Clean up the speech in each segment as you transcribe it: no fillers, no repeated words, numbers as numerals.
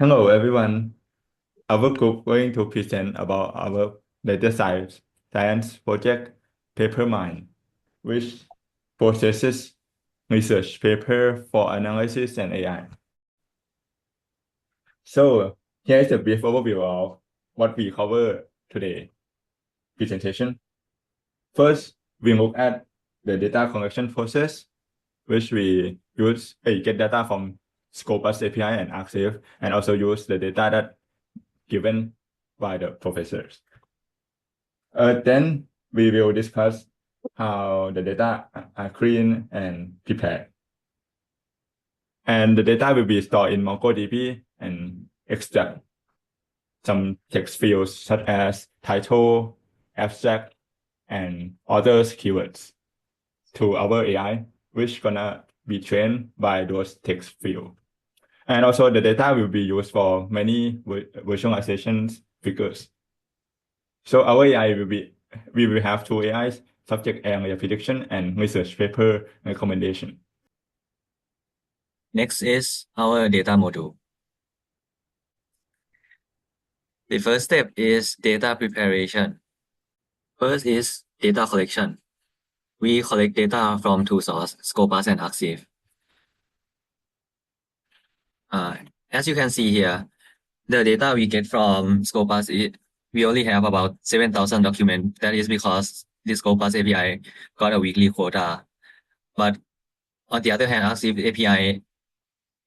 Hello everyone. Our group going to present about our data science project PaperMind, which processes research paper for analysis and AI. So here is a brief overview of what we cover today presentation. First, we look at the data collection process, which we get data from Scopus API and Arxiv, and also use the data that given by the professors. Then we will discuss how the data are cleaned and prepared. And the data will be stored in MongoDB and extract some text fields such as title, abstract, and others keywords to our AI, which gonna be trained by those text fields. And also the data will be used for many visualizations figures. So our AI we will have two AIs, subject area prediction and research paper recommendation. Next is our data module. The first step is data preparation. First is data collection. We collect data from two sources, Scopus and Arxiv. As you can see here, the data we get from Scopus, we only have about 7,000 documents. That is because the Scopus API got a weekly quota. But on the other hand, Arxiv API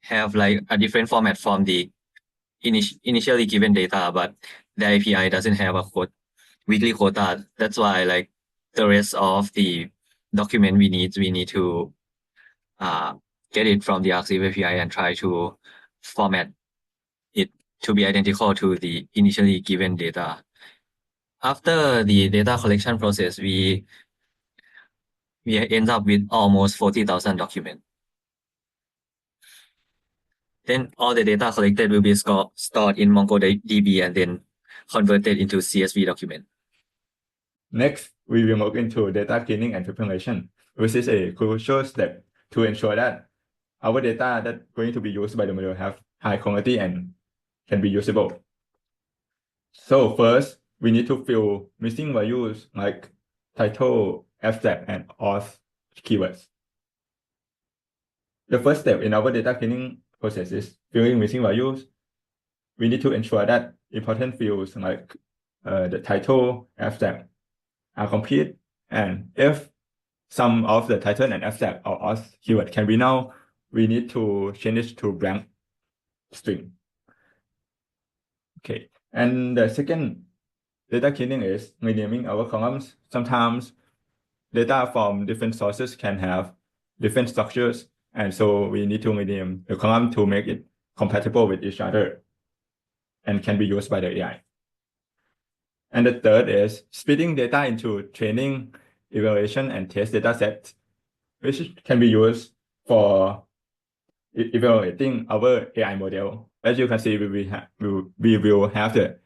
have like a different format from the initially given data, but the API doesn't have a weekly quota. That's why like the rest of the document we need to get it from the Arxiv API and try to format it to be identical to the initially given data. After the data collection process, we end up with almost 40,000 documents. Then all the data collected will be stored in MongoDB and then converted into CSV document. Next, we will move into data cleaning and preparation, which is a crucial step to ensure that our data that going to be used by the model have high quality and can be usable. So first, we need to fill missing values like title, abstract, and auth keywords. The first step in our data cleaning process is filling missing values. We need to ensure that important fields like the title, abstract are complete, and if some of the title and abstract or auth keyword can be null, we need to change it to blank string. Okay, and the second data cleaning is renaming our columns. Sometimes data from different sources can have different structures, and so we need to rename the column to make it compatible with each other and can be used by the AI. And the third is splitting data into training, evaluation, and test data sets, which can be used for evaluating our AI model. As you can see, we will have the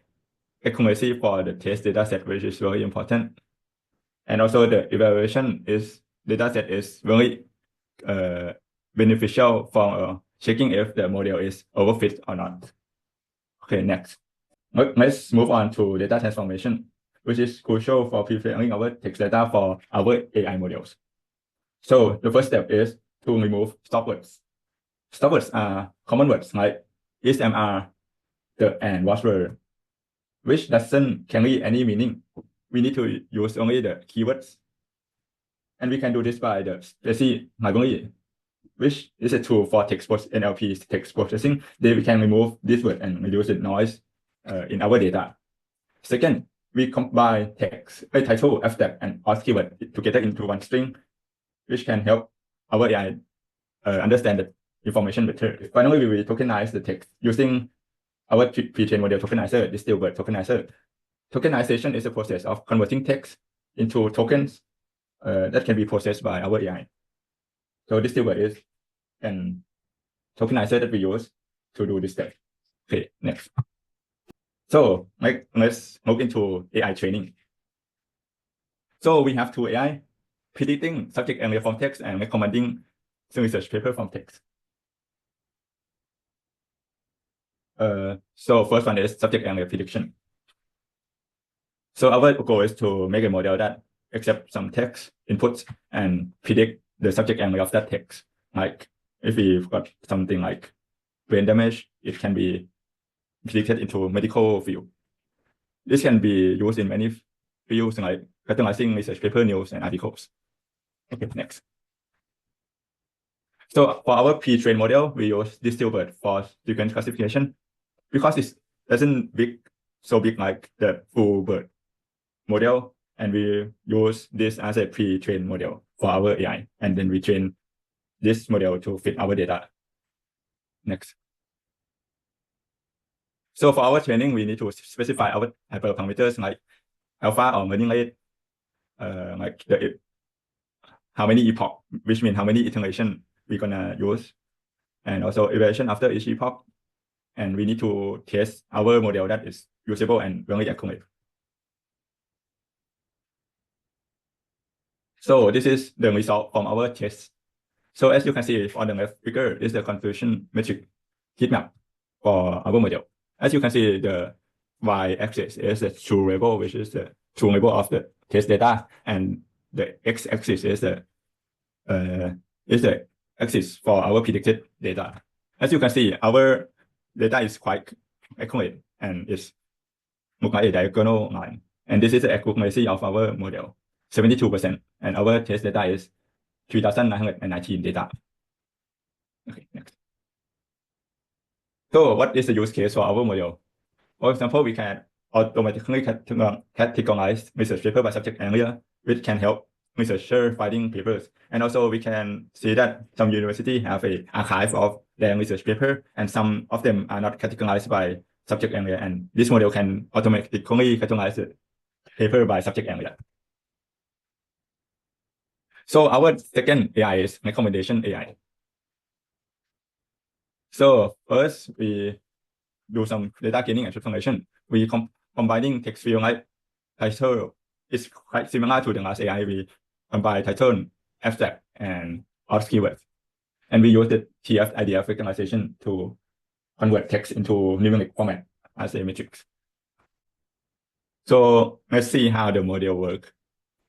accuracy for the test data set, which is very important. And also the evaluation data set is very beneficial for checking if the model is overfit or not. Okay, next. Let's move on to data transformation, which is crucial for preparing our text data for our AI models. So the first step is to remove stop words. Stop words are common words like SMR, and watchword, which doesn't carry any meaning. We need to use only the keywords. And we can do this by the SPECI library, which is a tool for NLP text processing. Then we can remove this word and reduce the noise in our data. Second, we combine title, abstract, and auth keyword together into one string, which can help our AI understand the information better. Finally, we will tokenize the text using our pre-trained model tokenizer, distilled word tokenizer. Tokenization is a process of converting text into tokens that can be processed by our AI. So distilled word is an tokenizer that we use to do this step. Okay, next. So let's move into AI training. So we have two AI, predicting subject area from text and recommending research paper from text. So first one is subject area prediction. So our goal is to make a model that accepts some text inputs and predict the subject area of that text. Like if we've got something like brain damage, it can be predicted into medical field. This can be used in many fields like categorizing research paper, news, and articles. Okay, next. So for our pre-trained model, we use Dilbert for sequence classification because it doesn't so big like the full BERT model, and we use this as a pre-trained model for our AI, and then we train this model to fit our data. Next. So for our training, we need to specify our hyperparameters like alpha or learning rate, like how many epoch, which means how many iteration we're gonna use, and also evaluation after each epoch. And we need to test our model that is usable and very accurate. So this is the result from our test. So as you can see on the left figure is the confusion metric heat map for our model. As you can see, the y-axis is the true label, which is the true label of the test data, and the x-axis is the axis for our predicted data. As you can see, our data is quite accurate and it's look like a diagonal line. And this is the accuracy of our model, 72%, and our test data is 3,919 data. Okay, next. So what is the use case for our model? For example, we can automatically categorize research paper by subject area, which can help researchers finding papers. And also we can see that some universities have an archive of their research paper, and some of them are not categorized by subject area. And this model can automatically categorize the paper by subject area. So our second AI is recommendation AI. So first we do some data cleaning and transformation. We combining text field like title. It's quite similar to the last AI. We combine title, abstract, and auth keywords. And we use the TF-IDF recognition to convert text into numeric format as a matrix. So let's see how the model works.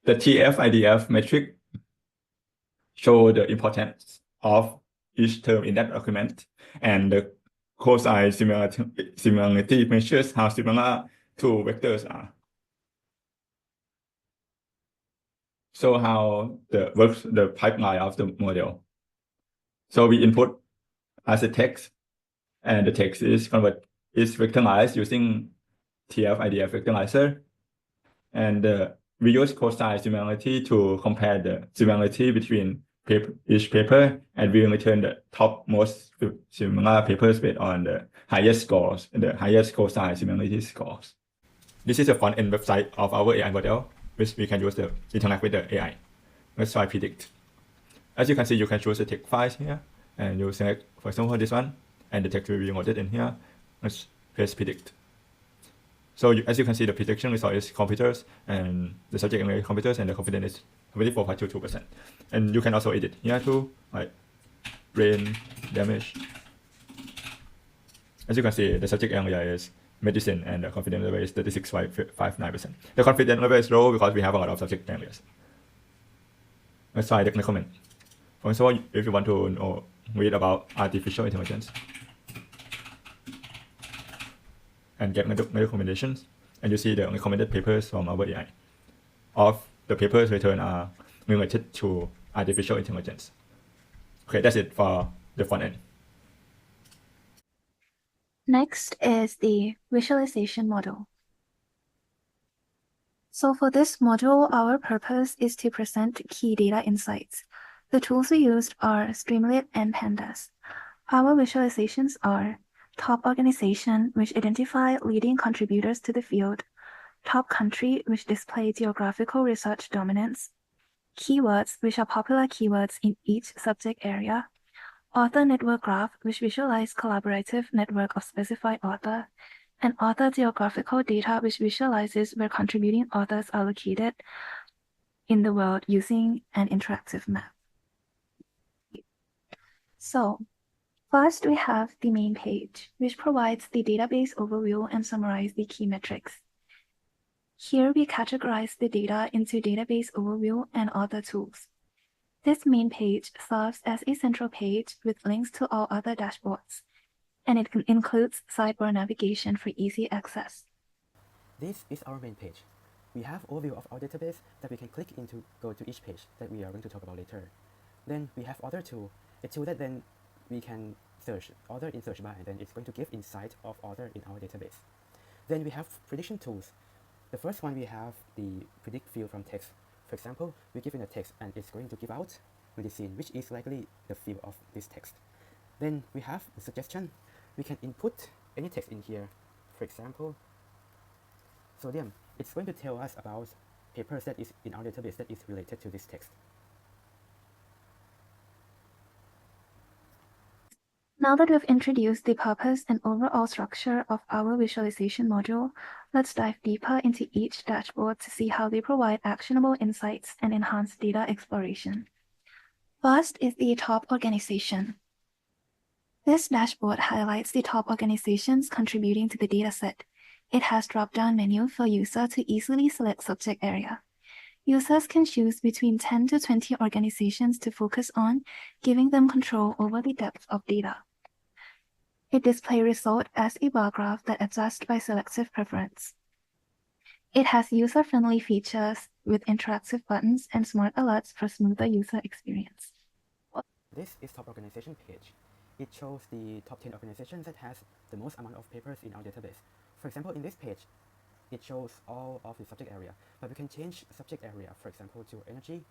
The TF-IDF metric show the importance of each term in that document, and the cosine similarity measures how similar two vectors are. So how works the pipeline of the model. So we input as a text, and the text is vectorized using TF-IDF vectorizer, and we use cosine similarity to compare the similarity between each paper, and we return the top most similar papers based on the highest scores, the highest cosine similarity scores. This is the front-end website of our AI model, which we can use to interact with the AI. Let's try predict. As you can see, you can choose the text files here, and you select, for example, this one, and the text will be loaded in here. Let's press predict. So as you can see, the prediction result is computers, and the subject area computers, and the confidence is 74.22%. And you can also edit here too, like brain damage. As you can see, the subject area is medicine, and the confidence level is 36.59%. The confidence level is low because we have a lot of subject areas. Let's try the comment. For example, if you want to read about artificial intelligence and get recommendations, and you see the recommended papers from our AI. Of the papers returned are related to artificial intelligence. Okay, that's it for the front end. Next is the visualization model. So for this model, our purpose is to present key data insights. The tools we used are Streamlit and Pandas. Our visualizations are top organization, which identify leading contributors to the field, top country, which display geographical research dominance, keywords, which are popular keywords in each subject area, author network graph, which visualize collaborative network of specified author, and author geographical data, which visualizes where contributing authors are located in the world using an interactive map. So First, we have the main page, which provides the database overview and summarizes the key metrics. Here we categorize the data into database overview and other tools. This main page serves as a central page with links to all other dashboards, and it includes sidebar navigation for easy access. This is our main page. We have overview of our database that we can click into go to each page that we are going to talk about later. Then we have other tool, a tool that then we can search order in search bar, and then it's going to give insight of order in our database. Then we have prediction tools. The first one, we have the predict field from text. For example, we give in a text and it's going to give out medicine, which is likely the field of this text. Then we have the suggestion. We can input any text in here. For example, Suk-ieam. It's going to tell us about papers that is in our database that is related to this text. Now that we've introduced the purpose and overall structure of our visualization module, let's dive deeper into each dashboard to see how they provide actionable insights and enhance data exploration. First is the top organization. This dashboard highlights the top organizations contributing to the dataset. It has drop-down menu for user to easily select subject area. Users can choose between 10 to 20 organizations to focus on, giving them control over the depth of data. It displays result as a bar graph that adjusts by selective preference. It has user-friendly features with interactive buttons and smart alerts for smoother user experience. This is top organization page. It shows the top 10 organizations that has the most amount of papers in our database. For example, in this page, it shows all of the subject area, but we can change subject area, for example, to energy.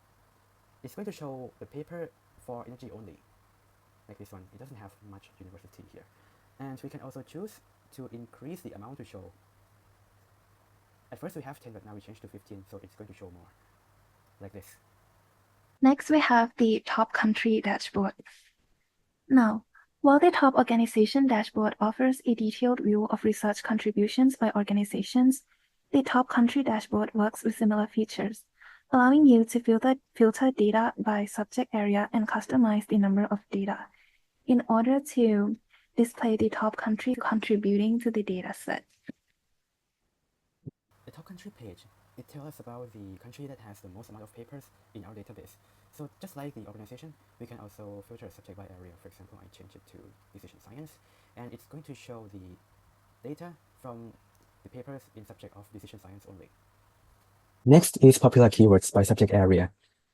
It's going to show the paper for energy only, like this one. It doesn't have much university here. And we can also choose to increase the amount to show. At first we have 10, but now we change to 15, so it's going to show more, like this. Next, we have the top country dashboard. Now, while the top organization dashboard offers a detailed view of research contributions by organizations, the top country dashboard works with similar features, allowing you to filter data by subject area and customize the number of data in order to display the top country contributing to the data set. The top country page, it tells us about the country that has the most amount of papers in our database. So just like the organization, we can also filter subject by area. For example, I change it to decision science, and it's going to show the data from the papers in subject of decision science only. Next is popular keywords by subject area.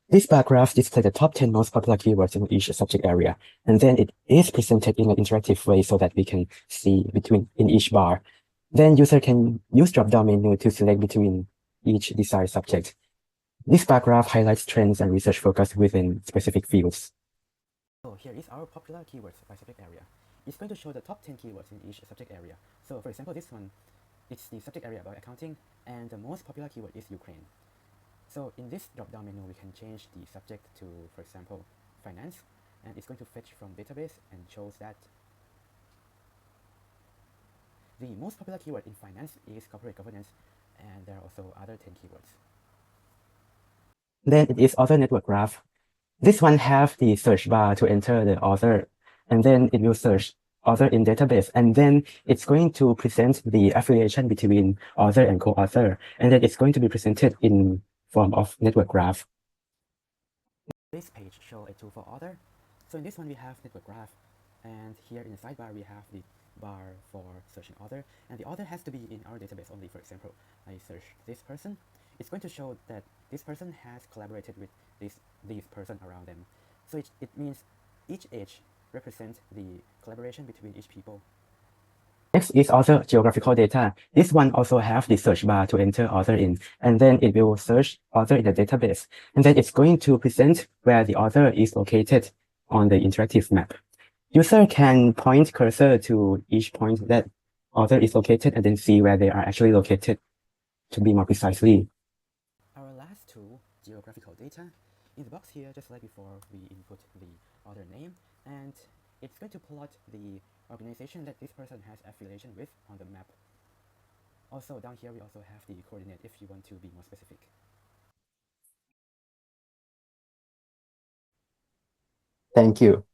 This bar graph displays the top 10 most popular keywords in each subject area, and then it is presented in an interactive way so that we can see in each bar. Then user can use drop-down menu to select between each desired subject. This bar graph highlights trends and research focus within specific fields. So here is our popular keywords by subject area. It's going to show the top 10 keywords in each subject area. So for example, this one, it's the subject area about accounting, and the most popular keyword is Ukraine. So in this drop-down menu, we can change the subject to, for example, finance, and it's going to fetch from database and shows that the most popular keyword in finance is corporate governance, and there are also other 10 keywords. Then it is author network graph. This one have the search bar to enter the author, and then it will search author in database, and then it's going to present the affiliation between author and co-author, and then it's going to be presented in form of network graph. This page shows a tool for author. So in this one we have network graph, and here in the sidebar we have the bar for searching author, and the author has to be in our database only. For example, I search this person. It's going to show that this person has collaborated with this person around them. So it means each age represents the collaboration between each people. Next is author geographical data. This one also have the search bar to enter author in, and then it will search author in the database, and then it's going to present where the author is located on the interactive map. User can point cursor to each point that author is located and then see where they are actually located to be more precisely. Our last tool, geographical data. In the box here, just like before, we input the author name, and it's going to plot the organization that this person has affiliation with on the map. Also down here we also have the coordinate if you want to be more specific. Thank you.